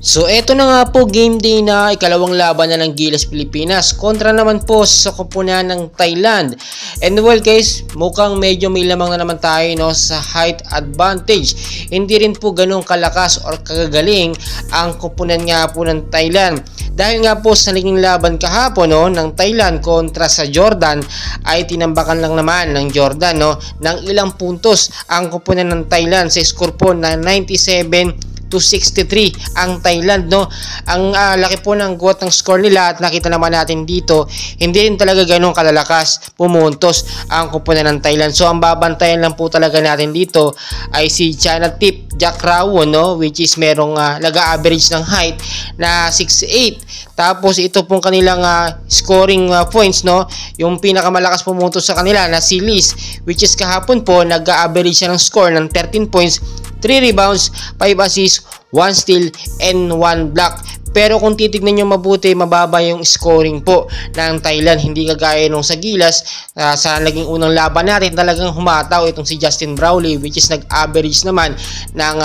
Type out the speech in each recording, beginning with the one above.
So eto na nga po, game day na, ikalawang laban na ng Gilas Pilipinas kontra naman po sa koponan ng Thailand. And well guys, mukhang medyo may lamang na naman tayo sa height advantage. Hindi rin po ganun kalakas or kagagaling ang koponan nga po ng Thailand. Dahil nga po sa naging laban kahapon ng Thailand kontra sa Jordan ay tinambakan lang naman ng Jordan ng ilang puntos ang koponan ng Thailand sa score po na 97-63 ang Thailand. Ang laki po ng guwat ng score nila at nakita naman natin dito, hindi rin talaga ganun kalalakas pumuntos ang koponan ng Thailand. So ang babantayan lang po talaga natin dito ay si Chanatip Jakraw, which is merong nag-average ng height na 6'8". Tapos ito pong kanilang scoring points, yung pinakamalakas pumuntos sa kanila na si Liz, which is kahapon po nag-average siya ng score ng 13 points, 3 rebounds, 5 assists, 1 steal, and 1 block. Pero kung titignan nyo mabuti, mababa yung scoring po ng Thailand. Hindi kagaya nung sa Gilas, sa naging unang laban natin, talagang humataw itong si Justin Brownlee, which is nag-average naman ng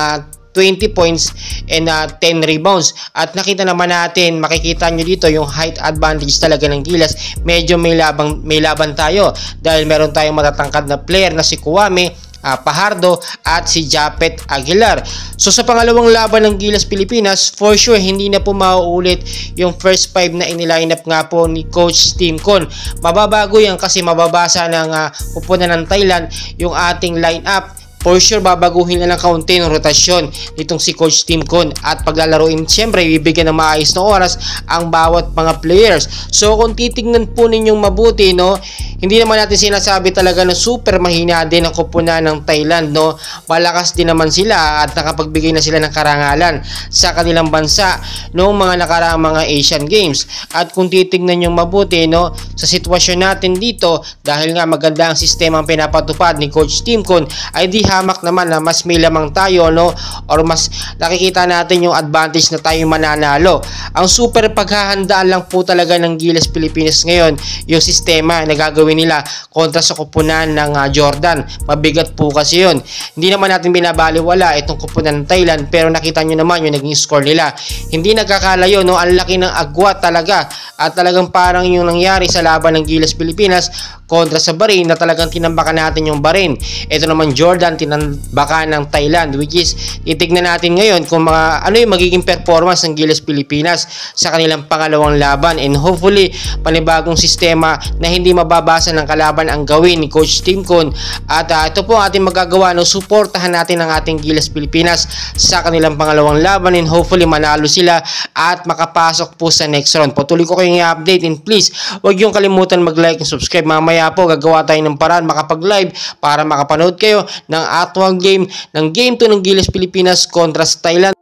20 points and 10 rebounds. At nakita naman natin, makikita nyo dito yung height advantage talaga ng Gilas. Medyo may laban tayo dahil meron tayong matatangkad na player na si Kuwame, Pajardo at si Japet Aguilar. So sa pangalawang laban ng Gilas Pilipinas, for sure hindi na po mauulit yung first 5 na iniline up nga po ni Coach Tim Con. Mababago yan kasi mababasa ng pupunan ng Thailand yung ating line up. For sure, babaguhin na ng kaunti ng rotasyon nitong si Coach Tim Con at paglalaroin, siyempre, bibigyan ng maayos na oras ang bawat mga players. So, kung titignan po ninyong mabuti, hindi naman natin sinasabi talaga na super mahina din ang koponan ng Thailand, Malakas din naman sila at nakapagbigay na sila ng karangalan sa kanilang bansa noong mga nakaraang mga Asian Games. At kung titignan nyo mabuti, sa sitwasyon natin dito, dahil nga maganda ang sistema ang pinapatupad ni Coach Tim Con, ay di hamak naman na mas may lamang tayo or mas nakikita natin yung advantage na tayo mananalo. Ang super paghahandaan lang po talaga ng Gilas Pilipinas ngayon yung sistema na gagawin nila kontra sa koponan ng Jordan. Mabigat po kasi yun. Hindi naman natin binabaliwala itong koponan ng Thailand, pero nakita nyo naman yung naging score nila. Hindi nagkakalayo, ang laki ng agwat talaga at talagang parang yung nangyari sa laban ng Gilas Pilipinas kontra sa Bahrain na talagang tinambakan natin yung Bahrain. Ito naman Jordan, tinambakan ng Thailand, which is titignan natin ngayon kung ano yung magiging performance ng Gilas Pilipinas sa kanilang pangalawang laban, and hopefully panibagong sistema na hindi mababasa ng kalaban ang gawin ni Coach Tim Con. At ito po ang ating magagawa, suportahan natin ang ating Gilas Pilipinas sa kanilang pangalawang laban, and hopefully manalo sila at makapasok po sa next round. Patuloy ko kayong i-update, and please huwag yung kalimutan mag-like and subscribe. Mamaya po gagawa tayo ng paraan makapag-live para makapanood kayo ng actual game ng Game 2 ng Gilas Pilipinas kontra sa Thailand.